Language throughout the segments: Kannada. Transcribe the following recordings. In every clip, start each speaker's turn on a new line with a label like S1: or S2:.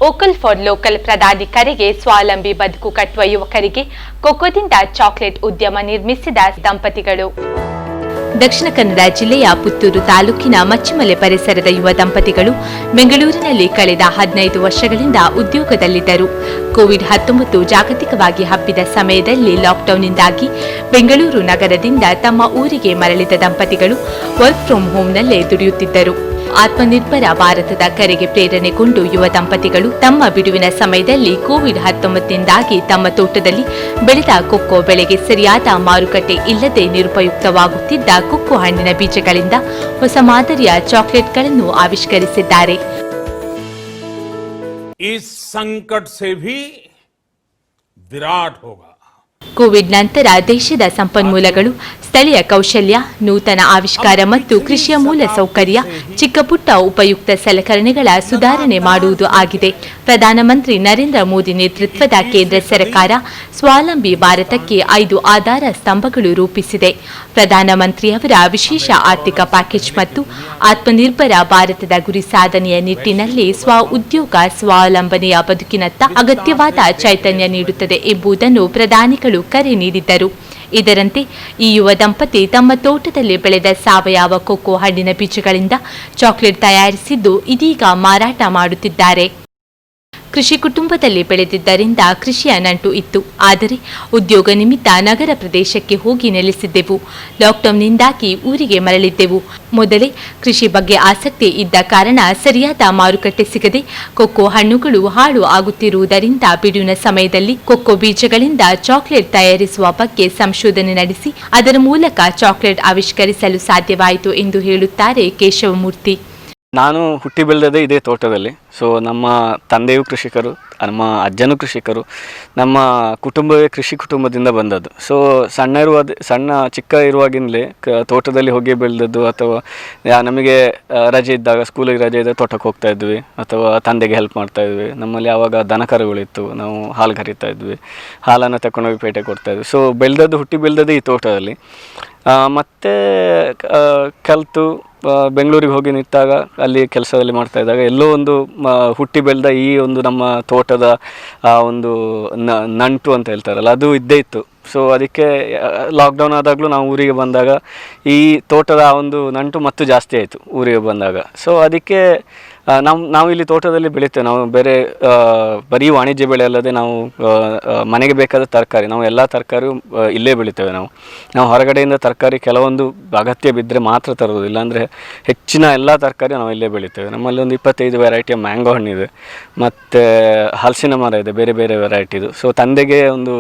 S1: ವೋಕಲ್ ಫಾರ್ ಲೋಕಲ್ ಪ್ರಧಾನಿ ಕರೆಗೆ ಸ್ವಾವಲಂಬಿ ಬದುಕು ಕಟ್ಟುವ ಯುವಕರಿಗೆ ಕೊಕ್ಕೋದಿಂದ ಚಾಕ್ಲೇಟ್ ಉದ್ಯಮ ನಿರ್ಮಿಸಿದ ದಂಪತಿಗಳು. ದಕ್ಷಿಣ ಕನ್ನಡ ಜಿಲ್ಲೆಯ ಪುತ್ತೂರು ತಾಲೂಕಿನ ಮಚ್ಚಿಮಲೆ ಪರಿಸರದ ಯುವ ದಂಪತಿಗಳು ಬೆಂಗಳೂರಿನಲ್ಲಿ ಕಳೆದ 15 ವರ್ಷಗಳಿಂದ ಉದ್ಯೋಗದಲ್ಲಿದ್ದರು. ಕೋವಿಡ್-19 ಜಾಗತಿಕವಾಗಿ ಹಬ್ಬಿದ ಸಮಯದಲ್ಲಿ ಲಾಕ್ಡೌನ್ನಿಂದಾಗಿ ಬೆಂಗಳೂರು ನಗರದಿಂದ ತಮ್ಮ ಊರಿಗೆ ಮರಳಿದ ದಂಪತಿಗಳು ವರ್ಕ್ ಫ್ರಂ ಹೋಂನಲ್ಲೇ ದುಡಿಯುತ್ತಿದ್ದರು. ಆತ್ಮನಿರ್ಭರ ಭಾರತದ ಕರೆಗೆ ಪ್ರೇರಣೆಗೊಂಡು ಯುವ ದಂಪತಿಗಳು ತಮ್ಮ ಬಿಡುವಿನ ಸಮಯದಲ್ಲಿ ಕೋವಿಡ್-19ನಿಂದಾಗಿ ತಮ್ಮ ತೋಟದಲ್ಲಿ ಬೆಳೆದ ಕೊಕ್ಕೋ ಬೆಳೆಗೆ ಸರಿಯಾದ ಮಾರುಕಟ್ಟೆ ಇಲ್ಲದೆ ನಿರುಪಯುಕ್ತವಾಗುತ್ತಿದ್ದ ಕೊಕ್ಕೋ ಹಣ್ಣಿನ ಬೀಜಗಳಿಂದ ಹೊಸ ಮಾದರಿಯ ಚಾಕ್ಲೇಟ್ಗಳನ್ನು ಆವಿಷ್ಕರಿಸಿದ್ದಾರೆ.
S2: इस संकट से भी विराट होगा.
S1: ಕೋವಿಡ್ ನಂತರ ದೇಶದ ಸಂಪನ್ಮೂಲಗಳು, ಸ್ಥಳೀಯ ಕೌಶಲ್ಯ, ನೂತನ ಆವಿಷ್ಕಾರ ಮತ್ತು ಕೃಷಿಯ ಮೂಲ ಸೌಕರ್ಯ, ಚಿಕ್ಕಪುಟ್ಟ ಉಪಯುಕ್ತ ಸಲಕರಣೆಗಳ ಸುಧಾರಣೆ ಮಾಡುವುದು ಆಗಿದೆ. ಪ್ರಧಾನಮಂತ್ರಿ ನರೇಂದ್ರ ಮೋದಿ ನೇತೃತ್ವದ ಕೇಂದ್ರ ಸರ್ಕಾರ ಸ್ವಾವಲಂಬಿ ಭಾರತಕ್ಕೆ 5 ಆಧಾರ ಸ್ತಂಭಗಳು ರೂಪಿಸಿದೆ. ಪ್ರಧಾನಮಂತ್ರಿಯವರ ವಿಶೇಷ ಆರ್ಥಿಕ ಪ್ಯಾಕೇಜ್ ಮತ್ತು ಆತ್ಮನಿರ್ಭರ ಭಾರತದ ಗುರಿ ಸಾಧನೆಯ ನಿಟ್ಟಿನಲ್ಲಿ ಉದ್ಯೋಗ ಸ್ವಾವಲಂಬನೆಯ ಬದುಕಿನತ್ತ ಅಗತ್ಯವಾದ ಚೈತನ್ಯ ನೀಡುತ್ತದೆ ಎಂಬುದನ್ನು ಪ್ರಧಾನಿಗಳು ಕರೆ ನೀಡಿದ್ದರು. ಇದರಂತೆ ಈ ಯುವ ದಂಪತಿ ತಮ್ಮ ತೋಟದಲ್ಲಿ ಬೆಳೆದ ಸಾವಯವ ಕೊಕ್ಕೋ ಹಣ್ಣಿನ ಬೀಜಗಳಿಂದ ಚಾಕ್ಲೇಟ್ ತಯಾರಿಸಿದ್ದು ಇದೀಗ ಮಾರಾಟ ಮಾಡುತ್ತಿದ್ದಾರೆ. ಕೃಷಿ ಕುಟುಂಬದಲ್ಲಿ ಬೆಳೆದಿದ್ದರಿಂದ ಕೃಷಿಯ ನಂಟು ಇತ್ತು. ಆದರೆ ಉದ್ಯೋಗ ನಿಮಿತ್ತ ನಗರ ಪ್ರದೇಶಕ್ಕೆ ಹೋಗಿ ನೆಲೆಸಿದ್ದೆವು. ಲಾಕ್ಡೌನ್ನಿಂದಾಗಿ ಊರಿಗೆ ಮರಳಿದ್ದೆವು. ಮೊದಲೇ ಕೃಷಿ ಬಗ್ಗೆ ಆಸಕ್ತಿ ಇದ್ದ ಕಾರಣ ಸರಿಯಾದ ಮಾರುಕಟ್ಟೆ ಸಿಗದೆ ಕೊಕ್ಕೋ ಹಣ್ಣುಗಳು ಹಾಳು ಆಗುತ್ತಿರುವುದರಿಂದ ಬಿಡುವಿನ ಸಮಯದಲ್ಲಿ ಕೊಕ್ಕೋ ಬೀಜಗಳಿಂದ ಚಾಕ್ಲೇಟ್ ತಯಾರಿಸುವ ಬಗ್ಗೆ ಸಂಶೋಧನೆ ನಡೆಸಿ ಅದರ ಮೂಲಕ ಚಾಕ್ಲೇಟ್ ಆವಿಷ್ಕರಿಸಲು ಸಾಧ್ಯವಾಯಿತು ಎಂದು ಹೇಳುತ್ತಾರೆ ಕೇಶವಮೂರ್ತಿ.
S3: ನಾನು ಹುಟ್ಟಿ ಬೆಳೆದದೇ ಇದೇ ತೋಟದಲ್ಲಿ. ಸೊ ನಮ್ಮ ತಂದೆಯೂ ಕೃಷಿಕರು, ನಮ್ಮ ಅಜ್ಜನೂ ಕೃಷಿಕರು, ನಮ್ಮ ಕುಟುಂಬವೇ ಕೃಷಿ ಕುಟುಂಬದಿಂದ ಬಂದದ್ದು. ಸೊ ಚಿಕ್ಕ ಇರುವಾಗಿಂದಲೇ ತೋಟದಲ್ಲಿ ಹೋಗಿ ಬೆಳೆದದ್ದು. ಅಥವಾ ನಮಗೆ ರಜೆ ಇದ್ದಾಗ, ಸ್ಕೂಲಿಗೆ ರಜೆ ಇದ್ದಾಗ ತೋಟಕ್ಕೆ ಹೋಗ್ತಾ ಇದ್ವಿ, ಅಥವಾ ತಂದೆಗೆ ಹೆಲ್ಪ್ ಮಾಡ್ತಾ ಇದ್ವಿ. ನಮ್ಮಲ್ಲಿ ಆವಾಗ ದನಕರುಗಳಿತ್ತು, ನಾವು ಹಾಲು ಕರಿತಾ ಇದ್ವಿ, ಹಾಲನ್ನು ತಗೊಂಡೋಗಿ ಪೇಟೆಗೆ ಕೊಡ್ತಾ ಇದ್ವಿ. ಸೊ ಹುಟ್ಟಿ ಬೆಳೆದದ್ದು ಈ ತೋಟದಲ್ಲಿ. ಮತ್ತು ಕಲಿತು ಬೆಂಗಳೂರಿಗೆ ಹೋಗಿ ನಿಂತಾಗ ಅಲ್ಲಿ ಕೆಲಸದಲ್ಲಿ ಮಾಡ್ತಾ ಇದ್ದಾಗ ಎಲ್ಲೋ ಒಂದು ಹುಟ್ಟಿ ಬೆಳೆದ ಈ ಒಂದು ನಮ್ಮ ತೋಟದ ಒಂದು ನಂಟು ಅಂತ ಹೇಳ್ತಾರಲ್ಲ, ಅದು ಇದ್ದೇ ಇತ್ತು. ಸೊ ಅದಕ್ಕೆ ಲಾಕ್ಡೌನ್ ಆದಾಗಲೂ ನಾವು ಊರಿಗೆ ಬಂದಾಗ ಈ ತೋಟದ ಒಂದು ನಂಟು ಮತ್ತು ಜಾಸ್ತಿ ಆಯಿತು ಊರಿಗೆ ಬಂದಾಗ. ಸೊ ಅದಕ್ಕೆ ನಾವು ಇಲ್ಲಿ ತೋಟದಲ್ಲಿ ಬೆಳಿತೇವೆ. ನಾವು ಬೇರೆ ಬರೀ ವಾಣಿಜ್ಯ ಬೆಳೆ ಅಲ್ಲದೆ ನಾವು ಮನೆಗೆ ಬೇಕಾದ ತರಕಾರಿ, ನಾವು ಎಲ್ಲ ತರಕಾರಿಯೂ ಇಲ್ಲೇ ಬೆಳಿತೇವೆ. ನಾವು ಹೊರಗಡೆಯಿಂದ ತರಕಾರಿ ಕೆಲವೊಂದು ಅಗತ್ಯ ಬಿದ್ದರೆ ಮಾತ್ರ ತರೋದು, ಇಲ್ಲಾಂದರೆ ಹೆಚ್ಚಿನ ಎಲ್ಲ ತರಕಾರಿ ನಾವು ಇಲ್ಲೇ ಬೆಳಿತೇವೆ. ನಮ್ಮಲ್ಲಿ ಒಂದು 25 ವೆರೈಟಿಯ ಮ್ಯಾಂಗೋ ಹಣ್ಣಿದೆ, ಮತ್ತು ಹಲಸಿನ ಮರ ಇದೆ, ಬೇರೆ ಬೇರೆ ವೆರೈಟಿದು. ಸೊ ತಂದೆಗೆ ಒಂದು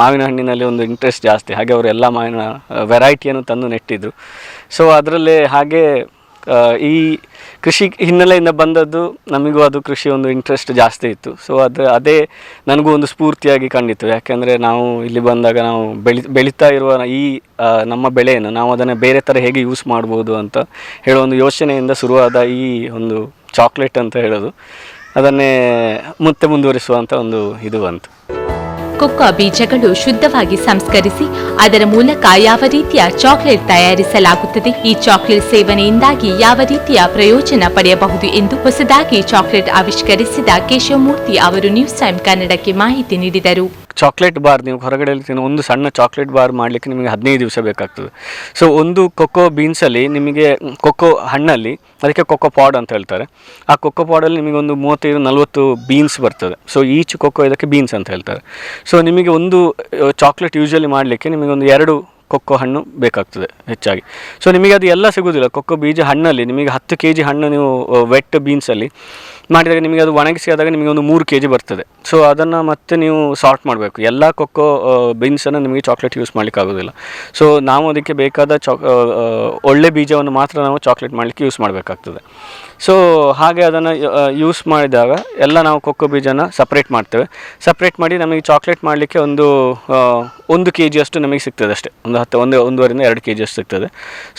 S3: ಮಾವಿನ ಹಣ್ಣಿನಲ್ಲಿ ಒಂದು ಇಂಟ್ರೆಸ್ಟ್ ಜಾಸ್ತಿ, ಹಾಗೆ ಅವರು ಎಲ್ಲ ಮಾವಿನ ವೆರೈಟಿಯನ್ನು ತಂದು ನೆಟ್ಟಿದ್ರು. ಸೊ ಅದರಲ್ಲೇ ಹಾಗೆ ಈ ಕೃಷಿ ಹಿನ್ನೆಲೆಯಿಂದ ಬಂದದ್ದು, ನಮಗೂ ಅದು ಕೃಷಿ ಒಂದು ಇಂಟ್ರೆಸ್ಟ್ ಜಾಸ್ತಿ ಇತ್ತು. ಸೊ ಅದೇ ನನಗೂ ಒಂದು ಸ್ಫೂರ್ತಿಯಾಗಿ ಕಂಡಿತು. ಯಾಕೆಂದರೆ ನಾವು ಇಲ್ಲಿ ಬಂದಾಗ ನಾವು ಬೆಳೀತಾ ಇರುವ ಈ ನಮ್ಮ ಬೆಳೆಯನ್ನು ನಾವು ಅದನ್ನು ಬೇರೆ ಥರ ಹೇಗೆ ಯೂಸ್ ಮಾಡ್ಬೋದು ಅಂತ ಹೇಳೋ ಒಂದು ಯೋಚನೆಯಿಂದ ಶುರುವಾದ ಈ ಒಂದು ಚಾಕ್ಲೇಟ್ ಅಂತ ಹೇಳೋದು, ಅದನ್ನೇ ಮತ್ತೆ ಮುಂದುವರಿಸುವಂಥ ಒಂದು ಇದು ಬಂತು.
S1: ಕೊಕ್ಕೋ ಬೀಜಗಳು ಶುದ್ಧವಾಗಿ ಸಂಸ್ಕರಿಸಿ ಅದರ ಮೂಲಕ ಯಾವ ರೀತಿಯ ಚಾಕ್ಲೇಟ್ ತಯಾರಿಸಲಾಗುತ್ತದೆ, ಈ ಚಾಕ್ಲೇಟ್ ಸೇವನೆಯಿಂದಾಗಿ ಯಾವ ರೀತಿಯ ಪ್ರಯೋಜನ ಪಡೆಯಬಹುದು ಎಂದು ಹೊಸದಾಗಿ ಚಾಕ್ಲೇಟ್ ಆವಿಷ್ಕರಿಸಿದ ಕೇಶವಮೂರ್ತಿ ಅವರು ನ್ಯೂಸ್ ಟೈಮ್ ಕನ್ನಡಕ್ಕೆ ಮಾಹಿತಿ ನೀಡಿದರು.
S3: ಚಾಕ್ಲೇಟ್ ಬಾರ್ ನೀವು ಹೊರಗಡೆಯಲ್ಲಿ ತಿನ್ನೋ ಒಂದು ಸಣ್ಣ ಚಾಕ್ಲೇಟ್ ಬಾರ್ ಮಾಡಲಿಕ್ಕೆ ನಿಮಗೆ 15 ದಿವಸ ಬೇಕಾಗ್ತದೆ. ಸೊ ಒಂದು ಕೊಕ್ಕೋ ಬೀನ್ಸಲ್ಲಿ ನಿಮಗೆ, ಕೊಕ್ಕೋ ಹಣ್ಣಲ್ಲಿ ಅದಕ್ಕೆ ಕೊಕ್ಕೋ ಪಾಡ್ ಅಂತ ಹೇಳ್ತಾರೆ, ಆ ಕೊಕ್ಕೋ ಪಾಡಲ್ಲಿ ನಿಮಗೆ ಒಂದು 35-40 ಬೀನ್ಸ್ ಬರ್ತದೆ. ಸೊ ಈಚ್ ಕೊಕ್ಕೋ ಇದಕ್ಕೆ ಬೀನ್ಸ್ ಅಂತ ಹೇಳ್ತಾರೆ. ಸೊ ನಿಮಗೆ ಒಂದು ಚಾಕ್ಲೇಟ್ ಯೂಶಲಿ ಮಾಡಲಿಕ್ಕೆ ನಿಮಗೆ ಒಂದು 2 ಕೊಕ್ಕೋ ಹಣ್ಣು ಬೇಕಾಗ್ತದೆ ಹೆಚ್ಚಾಗಿ. ಸೊ ನಿಮಗೆ ಅದು ಎಲ್ಲ ಸಿಗೋದಿಲ್ಲ. ಕೊಕ್ಕೋ ಬೀಜ ಹಣ್ಣಲ್ಲಿ ನಿಮಗೆ 10 kg ಹಣ್ಣು ನೀವು ವೆಟ್ ಬೀನ್ಸಲ್ಲಿ ಮಾಡಿದಾಗ ನಿಮಗೆ ಅದು ಒಣಗಿಸಿ ಆದಾಗ ನಿಮಗೆ ಒಂದು 3 kg ಬರ್ತದೆ. ಸೊ ಅದನ್ನು ಮತ್ತೆ ನೀವು ಸಾರ್ಟ್ ಮಾಡಬೇಕು. ಎಲ್ಲ ಕೊಕ್ಕೋ ಬೀನ್ಸನ್ನು ನಿಮಗೆ ಚಾಕ್ಲೇಟ್ ಯೂಸ್ ಮಾಡಲಿಕ್ಕೆ ಆಗೋದಿಲ್ಲ. ಸೊ ನಾವು ಅದಕ್ಕೆ ಬೇಕಾದ ಒಳ್ಳೆ ಬೀಜವನ್ನು ಮಾತ್ರ ನಾವು ಚಾಕ್ಲೇಟ್ ಮಾಡಲಿಕ್ಕೆ ಯೂಸ್ ಮಾಡಬೇಕಾಗ್ತದೆ. ಸೊ ಹಾಗೆ ಅದನ್ನು ಯೂಸ್ ಮಾಡಿದಾಗ ಎಲ್ಲ ನಾವು ಕೊಕ್ಕೋ ಬೀಜನ ಸಪ್ರೇಟ್ ಮಾಡ್ತೇವೆ. ಸಪ್ರೇಟ್ ಮಾಡಿ ನಮಗೆ ಚಾಕ್ಲೇಟ್ ಮಾಡಲಿಕ್ಕೆ ಒಂದು 1 kg ಅಷ್ಟು ನಮಗೆ ಸಿಗ್ತದೆ ಅಷ್ಟೇ. 1.5-2 kg ಅಷ್ಟು ಸಿಗ್ತದೆ.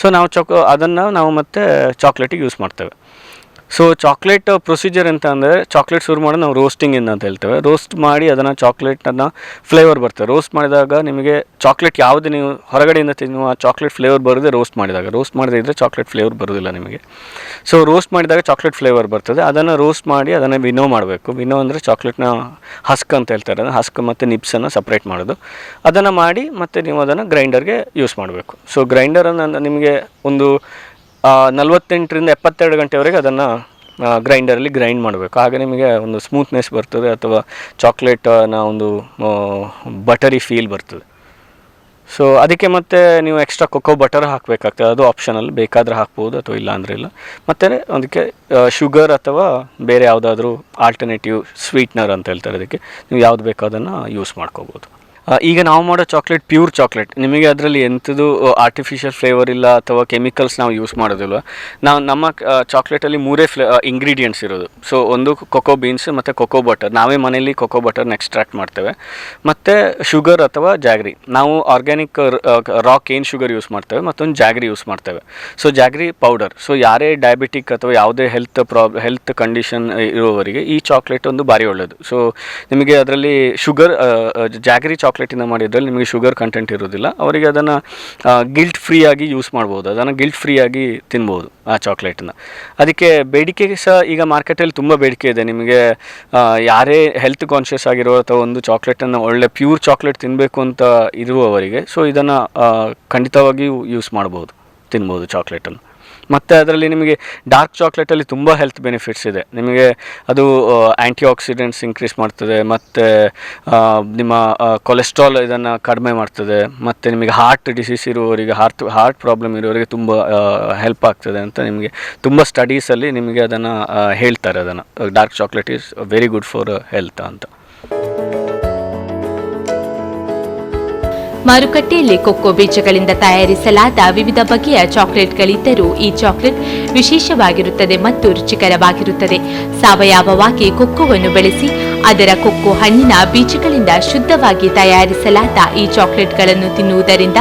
S3: ಸೊ ನಾವು ಅದನ್ನು ನಾವು ಮತ್ತೆ ಚಾಕ್ಲೇಟಿಗೆ ಯೂಸ್ ಮಾಡ್ತೇವೆ. ಸೊ ಚಾಕ್ಲೇಟ್ ಪ್ರೊಸೀಜರ್ ಅಂತ ಅಂದರೆ ಚಾಕ್ಲೇಟ್ ಶುರು ಮಾಡೋದು ನಾವು ರೋಸ್ಟಿಂಗಿಂದ ಅಂತ ಹೇಳ್ತೇವೆ. ರೋಸ್ಟ್ ಮಾಡಿ ಅದನ್ನು ಚಾಕ್ಲೇಟನ್ನು ಫ್ಲೇವರ್ ಬರ್ತದೆ. ರೋಸ್ಟ್ ಮಾಡಿದಾಗ ನಿಮಗೆ ಚಾಕ್ಲೇಟ್ ಯಾವುದು ನೀವು ಹೊರಗಡೆಯಿಂದ ತಿನ್ನುವ ಚಾಕ್ಲೇಟ್ ಫ್ಲೇವರ್ ಬರೋದೇ ರೋಸ್ಟ್ ಮಾಡಿದಾಗ. ರೋಸ್ಟ್ ಮಾಡದೇ ಇದ್ದರೆ ಚಾಕ್ಲೇಟ್ ಫ್ಲೇವರ್ ಬರೋದಿಲ್ಲ ನಿಮಗೆ. ಸೊ ರೋಸ್ಟ್ ಮಾಡಿದಾಗ ಚಾಕ್ಲೇಟ್ ಫ್ಲೇವರ್ ಬರ್ತದೆ. ಅದನ್ನು ರೋಸ್ಟ್ ಮಾಡಿ ಅದನ್ನು ವಿನೋ ಮಾಡಬೇಕು. ವಿನೋ ಅಂದರೆ ಚಾಕ್ಲೇಟ್ನ ಹಸ್ಕ್ ಅಂತ ಹೇಳ್ತಾರೆ. ಅದನ್ನು ಹಸ್ಕ್ ಮತ್ತು ನಿಪ್ಸನ್ನು ಸಪ್ರೇಟ್ ಮಾಡೋದು. ಅದನ್ನು ಮಾಡಿ ಮತ್ತು ನೀವು ಅದನ್ನು ಗ್ರೈಂಡರ್ಗೆ ಯೂಸ್ ಮಾಡಬೇಕು. ಸೊ ಗ್ರೈಂಡರನ್ನು ನಿಮಗೆ ಒಂದು 48ರಿಂದ 72 ಗಂಟೆವರೆಗೆ ಅದನ್ನು ಗ್ರೈಂಡರಲ್ಲಿ ಗ್ರೈಂಡ್ ಮಾಡಬೇಕು. ಆಗ ನಿಮಗೆ ಒಂದು ಸ್ಮೂತ್ನೆಸ್ ಬರ್ತದೆ ಅಥವಾ ಚಾಕ್ಲೇಟನ ಒಂದು ಬಟರಿ ಫೀಲ್ ಬರ್ತದೆ. ಸೊ ಅದಕ್ಕೆ ಮತ್ತೆ ನೀವು ಎಕ್ಸ್ಟ್ರಾ ಕೊಕೋ ಬಟರ್ ಹಾಕಬೇಕಾಗ್ತದೆ. ಅದು ಆಪ್ಷನಲ್, ಬೇಕಾದರೆ ಹಾಕ್ಬೋದು ಅಥವಾ ಇಲ್ಲ ಅಂದರೆ ಇಲ್ಲ. ಮತ್ತು ಅದಕ್ಕೆ ಶುಗರ್ ಅಥವಾ ಬೇರೆ ಯಾವುದಾದ್ರೂ ಆಲ್ಟರ್ನೇಟಿವ್ ಸ್ವೀಟ್ನರ್ ಅಂತ ಹೇಳ್ತಾರೆ. ಅದಕ್ಕೆ ನೀವು ಯಾವುದು ಬೇಕೋ ಅದನ್ನು ಯೂಸ್ ಮಾಡ್ಕೋಬೋದು. ಈಗ ನಾವು ಮಾಡೋ ಚಾಕ್ಲೇಟ್ ಪ್ಯೂರ್ ಚಾಕ್ಲೇಟ್. ನಿಮಗೆ ಅದರಲ್ಲಿ ಎಂಥದ್ದು ಆರ್ಟಿಫಿಷಿಯಲ್ ಫ್ಲೇವರ್ ಇಲ್ಲ ಅಥವಾ ಕೆಮಿಕಲ್ಸ್ ನಾವು ಯೂಸ್ ಮಾಡೋದಿಲ್ವ. ನಮ್ಮ ಚಾಕ್ಲೇಟಲ್ಲಿ 3 ಇಂಗ್ರೀಡಿಯೆಂಟ್ಸ್ ಇರೋದು. ಸೊ ಒಂದು ಕೊಕೋ ಬೀನ್ಸ್ ಮತ್ತು ಕೊಕೋ ಬಟರ್. ನಾವೇ ಮನೆಯಲ್ಲಿ ಕೊಕೋ ಬಟರ್ನ ಎಕ್ಸ್ಟ್ರಾಕ್ಟ್ ಮಾಡ್ತೇವೆ. ಮತ್ತು ಶುಗರ್ ಅಥವಾ ಜಾಗ್ರಿ. ನಾವು ಆರ್ಗ್ಯಾನಿಕ್ ರಾ ಕೇನ್ ಶುಗರ್ ಯೂಸ್ ಮಾಡ್ತೇವೆ. ಮತ್ತೊಂದು ಜಾಗ್ರಿ ಯೂಸ್ ಮಾಡ್ತೇವೆ. So jaggery powder. ಸೊ ಯಾರೇ ಡಯಾಬಿಟಿಕ್ ಅಥವಾ ಯಾವುದೇ ಹೆಲ್ತ್ ಕಂಡೀಷನ್ ಇರುವವರಿಗೆ ಈ ಚಾಕ್ಲೇಟ್ ಒಂದು ಭಾರಿ ಒಳ್ಳೆಯದು. ಸೊ ನಿಮಗೆ ಅದರಲ್ಲಿ ಶುಗರ್ ಜಾಗ್ರಿ ಚಾಕ್ಲೇಟಿಂದ ಮಾಡಿದ್ರಲ್ಲಿ ನಿಮಗೆ ಶುಗರ್ ಕಂಟೆಂಟ್ ಇರೋದಿಲ್ಲ. ಅವರಿಗೆ ಅದನ್ನು ಗಿಲ್ಟ್ ಫ್ರೀಯಾಗಿ ಯೂಸ್ ಮಾಡ್ಬೋದು. ಅದನ್ನು ಗಿಲ್ಟ್ ಫ್ರೀಯಾಗಿ ತಿನ್ಬೋದು ಆ ಚಾಕ್ಲೇಟನ್ನ. ಅದಕ್ಕೆ ಬೇಡಿಕೆ ಸಹ ಈಗ ಮಾರ್ಕೆಟಲ್ಲಿ ತುಂಬ ಬೇಡಿಕೆ ಇದೆ. ನಿಮಗೆ ಯಾರೇ ಹೆಲ್ತ್ ಕಾನ್ಷಿಯಸ್ ಆಗಿರೋ ಅಥವಾ ಒಂದು ಚಾಕ್ಲೇಟನ್ನು ಒಳ್ಳೆ ಪ್ಯೂರ್ ಚಾಕ್ಲೇಟ್ ತಿನ್ನಬೇಕು ಅಂತ ಇರುವವರಿಗೆ ಸೊ ಇದನ್ನು ಖಂಡಿತವಾಗಿಯೂ ಯೂಸ್ ಮಾಡ್ಬೋದು, ತಿನ್ಬೋದು ಚಾಕ್ಲೇಟನ್ನು. ಮತ್ತು ಅದರಲ್ಲಿ ನಿಮಗೆ ಡಾರ್ಕ್ ಚಾಕ್ಲೇಟಲ್ಲಿ ತುಂಬ ಹೆಲ್ತ್ ಬೆನಿಫಿಟ್ಸ್ ಇದೆ. ನಿಮಗೆ ಅದು ಆ್ಯಂಟಿ ಆಕ್ಸಿಡೆಂಟ್ಸ್ ಇನ್ಕ್ರೀಸ್ ಮಾಡ್ತದೆ, ಮತ್ತು ನಿಮ್ಮ ಕೊಲೆಸ್ಟ್ರಾಲ್ ಇದನ್ನು ಕಡಿಮೆ ಮಾಡ್ತದೆ, ಮತ್ತು ನಿಮಗೆ ಹಾರ್ಟ್ ಡಿಸೀಸ್ ಇರುವವರಿಗೆ ಹಾರ್ಟ್ ಪ್ರಾಬ್ಲಮ್ ಇರುವವರಿಗೆ ತುಂಬ ಹೆಲ್ಪ್ ಆಗ್ತದೆ ಅಂತ ನಿಮಗೆ ತುಂಬ ಸ್ಟಡೀಸಲ್ಲಿ ನಿಮಗೆ ಅದನ್ನು ಹೇಳ್ತಾರೆ. ಅದನ್ನು dark chocolate is very good for health ಅಂತ.
S1: ಮಾರುಕಟ್ಟೆಯಲ್ಲಿ ಕೊಕ್ಕೋ ಬೀಜಗಳಿಂದ ತಯಾರಿಸಲಾದ ವಿವಿಧ ಬಗೆಯ ಚಾಕ್ಲೇಟ್ಗಳಿದ್ದರೂ ಈ ಚಾಕ್ಲೇಟ್ ವಿಶೇಷವಾಗಿರುತ್ತದೆ ಮತ್ತು ರುಚಿಕರವಾಗಿರುತ್ತದೆ. ಸಾವಯವವಾಗಿ ಕೊಕ್ಕೋವನ್ನು ಬೆಳೆಸಿ ಅದರ ಕೊಕ್ಕೋ ಹಣ್ಣಿನ ಬೀಜಗಳಿಂದ ಶುದ್ಧವಾಗಿ ತಯಾರಿಸಲಾದ ಈ ಚಾಕ್ಲೇಟ್ಗಳನ್ನು ತಿನ್ನುವುದರಿಂದ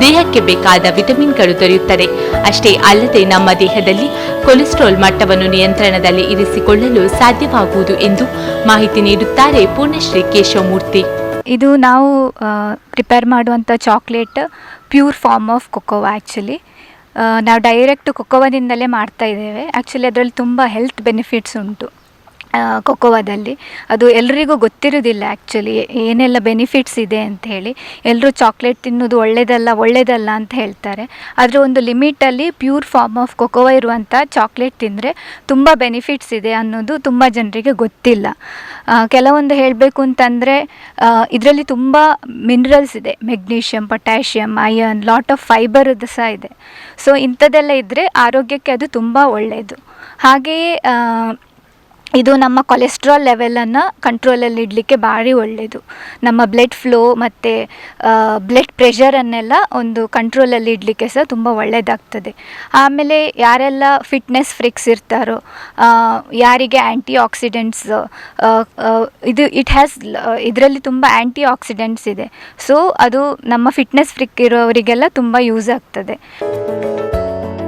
S1: ದೇಹಕ್ಕೆ ಬೇಕಾದ ವಿಟಮಿನ್ಗಳು ದೊರೆಯುತ್ತದೆ. ಅಷ್ಟೇ ಅಲ್ಲದೆ ನಮ್ಮ ದೇಹದಲ್ಲಿ ಕೊಲೆಸ್ಟ್ರಾಲ್ ಮಟ್ಟವನ್ನು ನಿಯಂತ್ರಣದಲ್ಲಿ ಇರಿಸಿಕೊಳ್ಳಲು ಸಾಧ್ಯವಾಗುವುದು ಎಂದು ಮಾಹಿತಿ ನೀಡುತ್ತಾರೆ ಪೂರ್ಣಶ್ರೀ ಕೇಶವಮೂರ್ತಿ.
S4: ಇದು ನಾವು ಪ್ರಿಪೇರ್ ಮಾಡುವಂಥ chocolate pure form of cocoa. Actually ನಾವು ಡೈರೆಕ್ಟ್ ಕೊಕೋವಾದಿಂದಲೇ ಮಾಡ್ತಾ ಇದ್ದೇವೆ. ಆ್ಯಕ್ಚುಲಿ ಅದರಲ್ಲಿ ತುಂಬ ಹೆಲ್ತ್ ಬೆನಿಫಿಟ್ಸ್ ಉಂಟು ಕೊಕೋವಾದಲ್ಲಿ. ಅದು ಎಲ್ರಿಗೂ ಗೊತ್ತಿರೋದಿಲ್ಲ ಆ್ಯಕ್ಚುಲಿ ಏನೆಲ್ಲ ಬೆನಿಫಿಟ್ಸ್ ಇದೆ ಅಂತ ಹೇಳಿ. ಎಲ್ಲರೂ ಚಾಕ್ಲೇಟ್ ತಿನ್ನೋದು ಒಳ್ಳೆಯದಲ್ಲ ಅಂತ ಹೇಳ್ತಾರೆ. ಆದರೆ ಒಂದು ಲಿಮಿಟಲ್ಲಿ ಪ್ಯೂರ್ ಫಾರ್ಮ್ ಆಫ್ ಕೊಕೋವಾ ಇರುವಂಥ ಚಾಕ್ಲೇಟ್ ತಿಂದರೆ ತುಂಬ ಬೆನಿಫಿಟ್ಸ್ ಇದೆ ಅನ್ನೋದು ತುಂಬ ಜನರಿಗೆ ಗೊತ್ತಿಲ್ಲ. ಕೆಲವೊಂದು ಹೇಳಬೇಕು ಅಂತಂದರೆ ಇದರಲ್ಲಿ ತುಂಬ ಮಿನರಲ್ಸ್ ಇದೆ, magnesium, potassium, iron, lot of fibre ಸಹ ಇದೆ. ಸೊ ಇಂಥದ್ದೆಲ್ಲ ಇದ್ದರೆ ಆರೋಗ್ಯಕ್ಕೆ ಅದು ತುಂಬ ಒಳ್ಳೆಯದು. ಹಾಗೆಯೇ ಇದು ನಮ್ಮ ಕೊಲೆಸ್ಟ್ರಾಲ್ ಲೆವೆಲನ್ನು ಕಂಟ್ರೋಲಲ್ಲಿ ಇಡಲಿಕ್ಕೆ ಭಾರಿ ಒಳ್ಳೆಯದು. ನಮ್ಮ ಬ್ಲಡ್ ಫ್ಲೋ ಮತ್ತು ಬ್ಲಡ್ ಪ್ರೆಷರನ್ನೆಲ್ಲ ಒಂದು ಕಂಟ್ರೋಲಲ್ಲಿ ಇಡಲಿಕ್ಕೆ ಸಹ ತುಂಬ ಒಳ್ಳೆಯದಾಗ್ತದೆ. ಆಮೇಲೆ ಯಾರೆಲ್ಲ ಫಿಟ್ನೆಸ್ ಫ್ರಿಕ್ಸ್ ಇರ್ತಾರೋ, ಯಾರಿಗೆ ಆ್ಯಂಟಿ ಆಕ್ಸಿಡೆಂಟ್ಸ್ ಇದರಲ್ಲಿ ತುಂಬ ಆ್ಯಂಟಿ ಆಕ್ಸಿಡೆಂಟ್ಸ್ ಇದೆ. ಸೊ ಅದು ನಮ್ಮ ಫಿಟ್ನೆಸ್ ಫ್ರಿಕ್ ಇರೋವರಿಗೆಲ್ಲ ತುಂಬ ಯೂಸ್ ಆಗ್ತದೆ.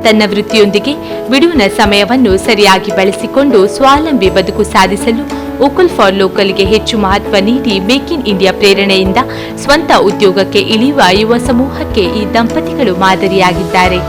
S1: ತನ್ನ ವೃತ್ತಿಯೊಂದಿಗೆ ಬಿಡುವಿನ ಸಮಯವನ್ನು ಸರಿಯಾಗಿ ಬಳಸಿಕೊಂಡು ಸ್ವಾವಲಂಬಿ ಬದುಕು ಸಾಧಿಸಲು ವೋಕಲ್ ಫಾರ್ ಲೋಕಲ್ಗೆ ಹೆಚ್ಚು ಮಹತ್ವ ನೀಡಿ ಮೇಕ್ ಇನ್ ಇಂಡಿಯಾ ಪ್ರೇರಣೆಯಿಂದ ಸ್ವಂತ ಉದ್ಯೋಗಕ್ಕೆ ಇಳಿಯುವ ಯುವ ಸಮೂಹಕ್ಕೆ ಈ ದಂಪತಿಗಳು ಮಾದರಿಯಾಗಿದ್ದಾರೆ.